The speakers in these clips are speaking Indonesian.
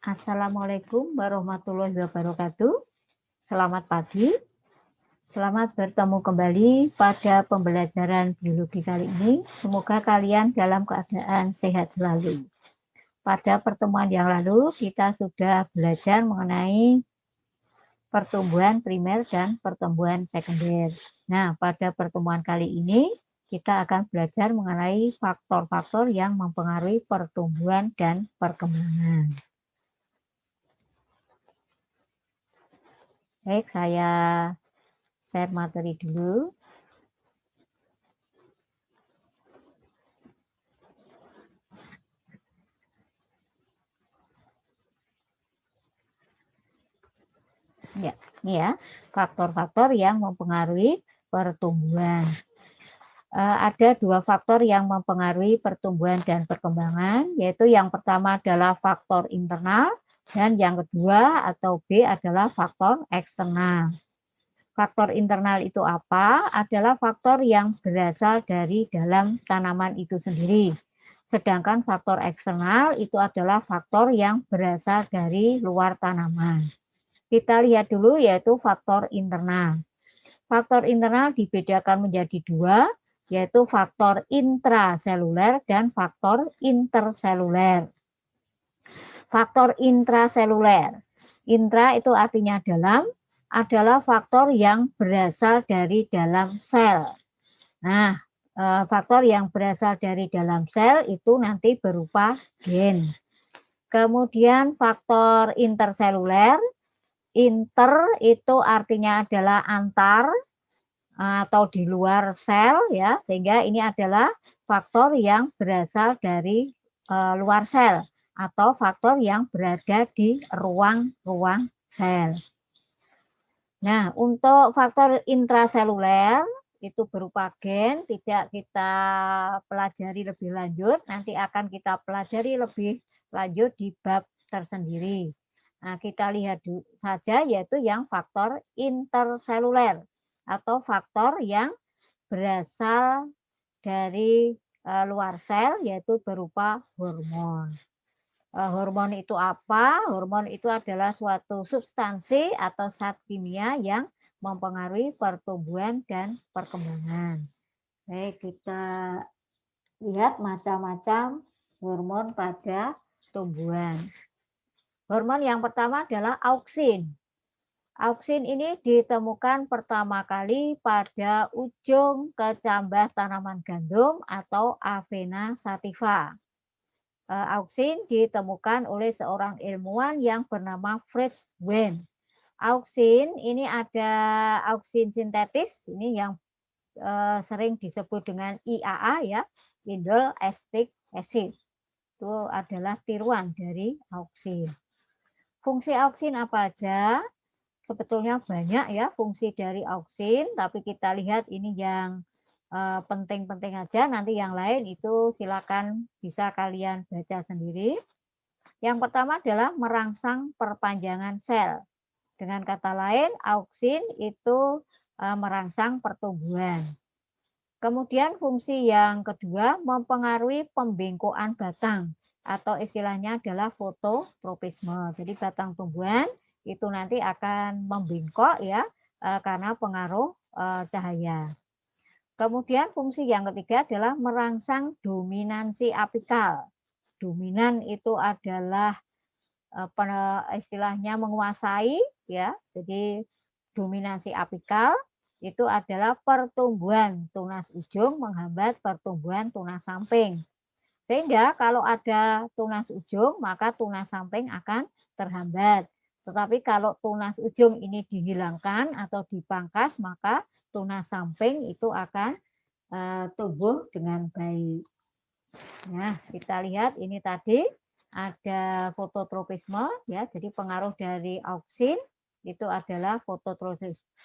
Assalamualaikum warahmatullahi wabarakatuh. Selamat pagi. Selamat bertemu kembali pada pembelajaran biologi kali ini. Semoga kalian dalam keadaan sehat selalu. Pada pertemuan yang lalu kita sudah belajar mengenai pertumbuhan primer dan pertumbuhan sekunder. Nah, pada pertemuan kali ini kita akan belajar mengenai faktor-faktor yang mempengaruhi pertumbuhan dan perkembangan. Baik, saya share materi dulu. Ya, ini ya, faktor-faktor yang mempengaruhi pertumbuhan. Ada dua faktor yang mempengaruhi pertumbuhan dan perkembangan, yaitu yang pertama adalah faktor internal dan yang kedua atau B adalah faktor eksternal. Faktor internal itu apa? Adalah faktor yang berasal dari dalam tanaman itu sendiri. Sedangkan faktor eksternal itu adalah faktor yang berasal dari luar tanaman. Kita lihat dulu yaitu faktor internal. Faktor internal dibedakan menjadi dua, yaitu faktor intraseluler dan faktor interseluler. Faktor intraseluler. Intra itu artinya dalam, adalah faktor yang berasal dari dalam sel. Nah, faktor yang berasal dari dalam sel itu nanti berupa gen. Kemudian faktor interseluler. Inter itu artinya adalah antar atau di luar sel ya, sehingga ini adalah faktor yang berasal dari luar sel atau faktor yang berada di ruang-ruang sel. Nah, untuk faktor intraseluler itu berupa gen, tidak kita pelajari lebih lanjut, nanti akan kita pelajari lebih lanjut di bab tersendiri. Nah, kita lihat saja yaitu yang faktor interseluler atau faktor yang berasal dari luar sel yaitu berupa hormon. Hormon itu apa? Hormon itu adalah suatu substansi atau zat kimia yang mempengaruhi pertumbuhan dan perkembangan. Baik, kita lihat macam-macam hormon pada tumbuhan. Hormon yang pertama adalah auksin. Auksin ini ditemukan pertama kali pada ujung kecambah tanaman gandum atau Avena sativa. Auksin ditemukan oleh seorang ilmuwan yang bernama Fritz Wen. Auksin ini ada auksin sintetis, ini yang sering disebut dengan IAA ya, indole acetic acid. Itu adalah tiruan dari auksin. Fungsi auksin apa aja? Sebetulnya banyak ya fungsi dari auksin, tapi kita lihat ini yang penting-penting aja. Nanti yang lain itu silakan bisa kalian baca sendiri. Yang pertama adalah merangsang perpanjangan sel. Dengan kata lain, auksin itu merangsang pertumbuhan. Kemudian fungsi yang kedua mempengaruhi pembengkokan batang atau istilahnya adalah fototropisme. Jadi batang tumbuhan itu nanti akan membengkok ya karena pengaruh cahaya. Kemudian fungsi yang ketiga adalah merangsang dominansi apikal. Dominan itu adalah istilahnya menguasai ya. Jadi dominansi apikal itu adalah pertumbuhan tunas ujung menghambat pertumbuhan tunas samping. Sehingga kalau ada tunas ujung, maka tunas samping akan terhambat. Tetapi kalau tunas ujung ini dihilangkan atau dipangkas, maka tunas samping itu akan tumbuh dengan baik. Nah, kita lihat ini tadi ada fototropisme ya, jadi pengaruh dari auksin itu adalah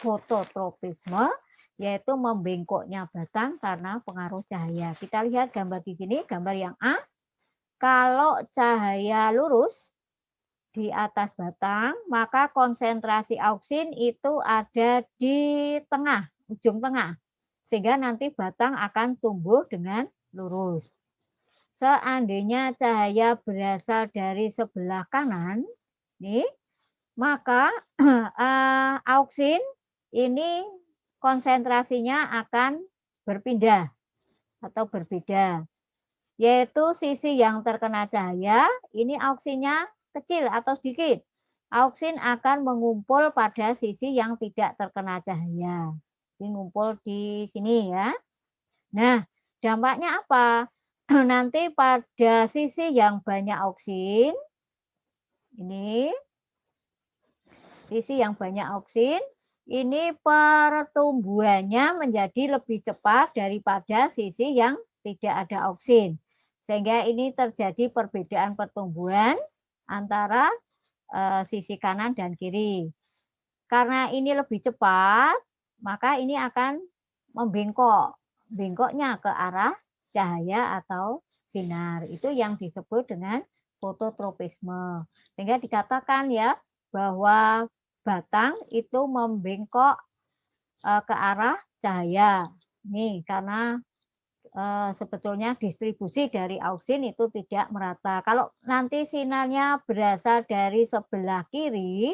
fototropisme, yaitu membengkoknya batang karena pengaruh cahaya. Kita lihat gambar di sini, gambar yang A. Kalau cahaya lurus di atas batang, maka konsentrasi auksin itu ada di tengah, ujung tengah. Sehingga nanti batang akan tumbuh dengan lurus. seandainya cahaya berasal dari sebelah kanan, nih, maka auksin ini konsentrasinya akan berpindah atau berbeda. Yaitu sisi yang terkena cahaya, ini auksinnya kecil atau sedikit. Auksin akan mengumpul pada sisi yang tidak terkena cahaya. Ini ngumpul di sini ya. Nah, dampaknya apa? Nanti pada sisi yang banyak auksin, ini sisi yang banyak auksin, ini pertumbuhannya menjadi lebih cepat daripada sisi yang tidak ada auksin. Sehingga ini terjadi perbedaan pertumbuhan antara sisi kanan dan kiri. Karena ini lebih cepat, maka ini akan membengkok. Bengkoknya ke arah cahaya atau sinar. Itu yang disebut dengan fototropisme. Sehingga dikatakan ya bahwa batang itu membengkok ke arah cahaya. Nih, karena sebetulnya distribusi dari auksin itu tidak merata. Kalau nanti sinarnya berasal dari sebelah kiri,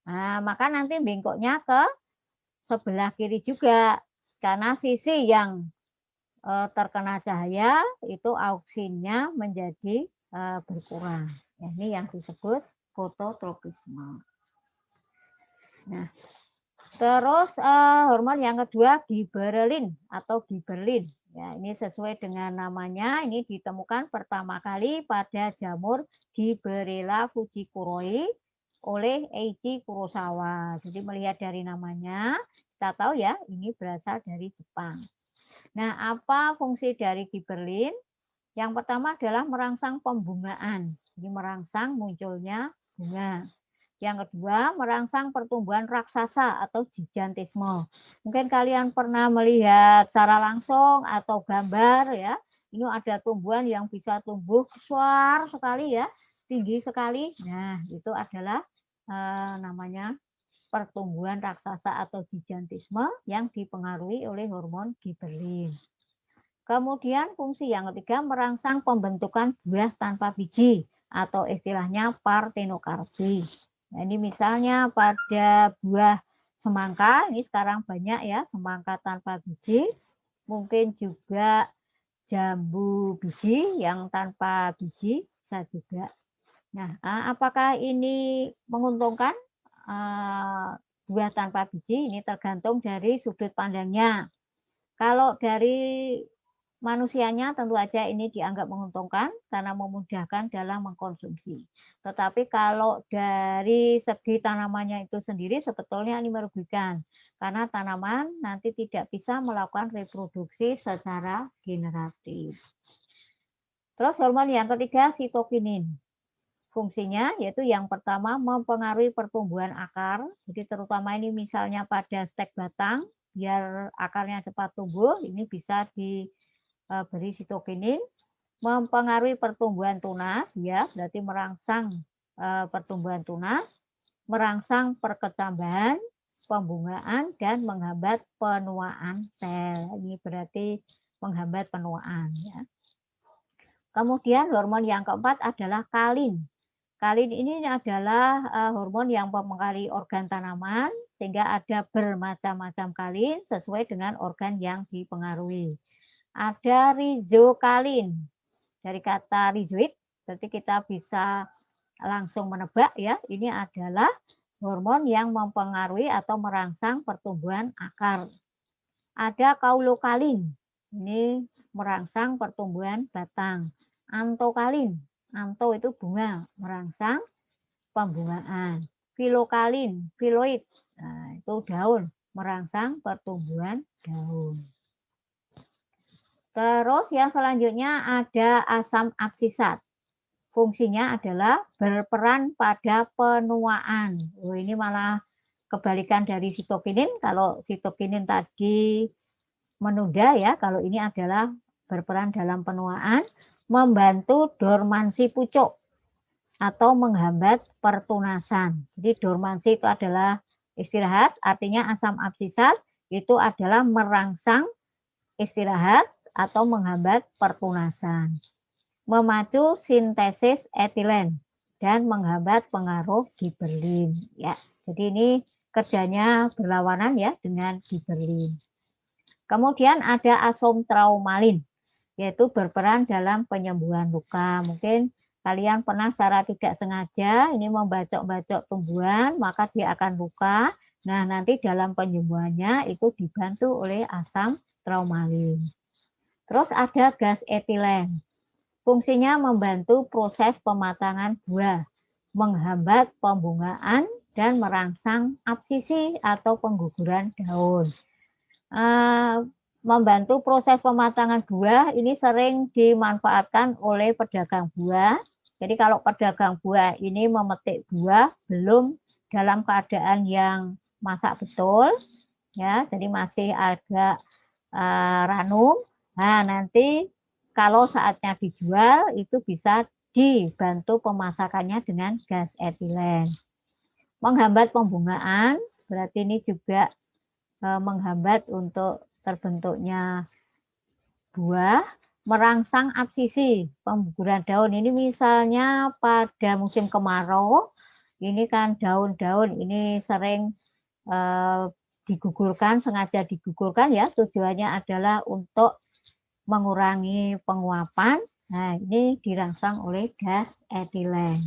nah, maka nanti bengkoknya ke sebelah kiri juga. Karena sisi yang terkena cahaya itu auksinnya menjadi berkurang. Ya, ini yang disebut fototropisme. Nah, terus hormon yang kedua giberelin atau giberlin. Ya, ini sesuai dengan namanya, ini ditemukan pertama kali pada jamur Gibberella fujikuroi oleh Eiji Kurosawa. Jadi melihat dari namanya, kita tahu ya, ini berasal dari Jepang. Nah, apa fungsi dari giberlin? Yang pertama adalah merangsang pembungaan. Jadi merangsang munculnya bunga. Yang kedua, merangsang pertumbuhan raksasa atau gigantisme. Mungkin kalian pernah melihat secara langsung atau gambar ya. Ini ada tumbuhan yang bisa tumbuh besar sekali ya, tinggi sekali. Nah, itu adalah namanya pertumbuhan raksasa atau gigantisme yang dipengaruhi oleh hormon giberlin. Kemudian fungsi yang ketiga merangsang pembentukan buah tanpa biji atau istilahnya partenokarpi. Nah, ini misalnya pada buah semangka, ini sekarang banyak ya semangka tanpa biji, mungkin juga jambu biji yang tanpa biji bisa juga. Nah, apakah ini menguntungkan buah tanpa biji? Ini tergantung dari sudut pandangnya. Kalau dari manusianya tentu saja ini dianggap menguntungkan karena memudahkan dalam mengkonsumsi. Tetapi kalau dari segi tanamannya itu sendiri sebetulnya ini merugikan karena tanaman nanti tidak bisa melakukan reproduksi secara generatif. Terus hormon yang ketiga sitokinin. Fungsinya yaitu yang pertama mempengaruhi pertumbuhan akar. Jadi terutama ini misalnya pada stek batang biar akarnya cepat tumbuh, ini bisa diberi sitokinin. Mempengaruhi pertumbuhan tunas ya, berarti merangsang pertumbuhan tunas, merangsang perkecambahan, pembungaan dan menghambat penuaan sel. Ini berarti menghambat penuaan ya. Kemudian hormon yang keempat adalah kalin. Kalin ini adalah hormon yang mempengaruhi organ tanaman, sehingga ada bermacam-macam kalin sesuai dengan organ yang dipengaruhi. Ada rizokalin, dari kata rizoid, berarti kita bisa langsung menebak ya, ini adalah hormon yang mempengaruhi atau merangsang pertumbuhan akar. Ada kaulokalin, ini merangsang pertumbuhan batang. Antokalin, anto itu bunga, merangsang pembungaan. Filokalin, filoid, nah, itu daun, merangsang pertumbuhan daun. Terus yang selanjutnya ada asam absisat. Fungsinya adalah berperan pada penuaan. Oh, ini malah kebalikan dari sitokinin. Kalau sitokinin tadi menunda ya, kalau ini adalah berperan dalam penuaan, membantu dormansi pucuk atau menghambat pertunasan. Jadi dormansi itu adalah istirahat, artinya asam absisat itu adalah merangsang istirahat atau menghambat pertunasan. memacu sintesis etilen dan menghambat pengaruh giberlin ya. Jadi ini kerjanya berlawanan ya dengan giberlin. Kemudian ada asomtraumalin, yaitu berperan dalam penyembuhan luka. Mungkin kalian pernah secara tidak sengaja ini membacok-bacok tumbuhan, maka dia akan luka. Nah, nanti dalam penyembuhannya itu dibantu oleh asam traumalin. Terus ada gas etilen. Fungsinya membantu proses pematangan buah, menghambat pembungaan, dan merangsang absisi atau pengguguran daun. Membantu proses pematangan buah ini sering dimanfaatkan oleh pedagang buah. Jadi kalau pedagang buah ini memetik buah belum dalam keadaan yang masak betul, ya, jadi masih agak ranum. Nah, nanti kalau saatnya dijual itu bisa dibantu pemasakannya dengan gas etilen. Menghambat pembungaan, berarti ini juga menghambat untuk terbentuknya buah, merangsang absisi, pengguguran daun. Ini misalnya pada musim kemarau, ini kan daun-daun ini sering digugurkan, sengaja digugurkan ya, tujuannya adalah untuk mengurangi penguapan. Nah, ini dirangsang oleh gas etilen.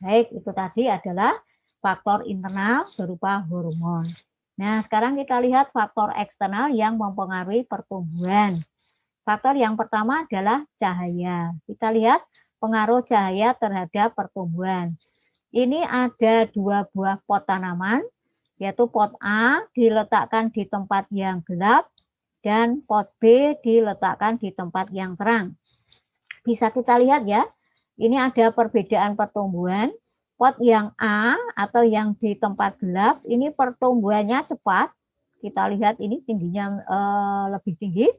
Baik, itu tadi adalah faktor internal berupa hormon. Nah, sekarang kita lihat faktor eksternal yang mempengaruhi pertumbuhan. Faktor yang pertama adalah cahaya. Kita lihat pengaruh cahaya terhadap pertumbuhan. Ini ada 2 buah pot tanaman, yaitu pot A diletakkan di tempat yang gelap, dan pot B diletakkan di tempat yang terang. Bisa kita lihat ya, ini ada perbedaan pertumbuhan. Pot yang A atau yang di tempat gelap ini pertumbuhannya cepat. Kita lihat ini tingginya lebih tinggi.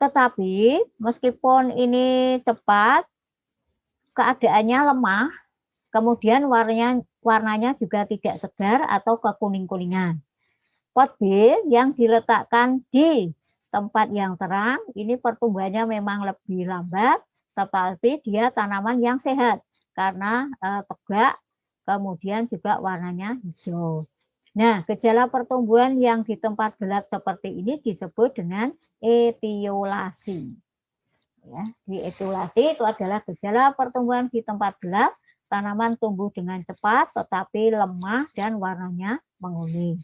Tetapi meskipun ini cepat, keadaannya lemah, kemudian warnanya juga tidak segar atau kekuning-kuningan. Pot B yang diletakkan di tempat yang terang, ini pertumbuhannya memang lebih lambat, tetapi dia tanaman yang sehat karena tegak, kemudian juga warnanya hijau. Nah, gejala pertumbuhan yang di tempat gelap seperti ini disebut dengan etiolasi. Ya, di etiolasi itu adalah gejala pertumbuhan di tempat gelap, tanaman tumbuh dengan cepat tetapi lemah dan warnanya menguning.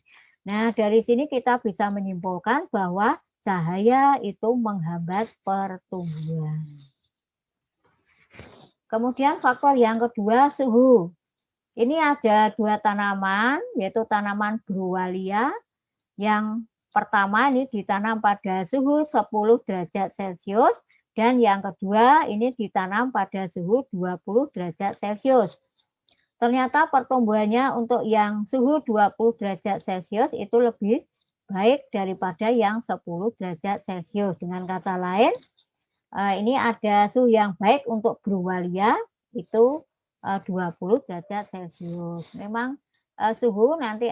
Nah, dari sini kita bisa menyimpulkan bahwa cahaya itu menghambat pertumbuhan. Kemudian faktor yang kedua, suhu. Ini ada 2 tanaman, yaitu tanaman Growallia. Yang pertama ini ditanam pada suhu 10 derajat Celcius, dan yang kedua ini ditanam pada suhu 20 derajat Celcius. Ternyata pertumbuhannya untuk yang suhu 20 derajat Celcius itu lebih baik daripada yang 10 derajat Celcius. Dengan kata lain, ini ada suhu yang baik untuk Growallia itu 20 derajat Celcius. Memang suhu nanti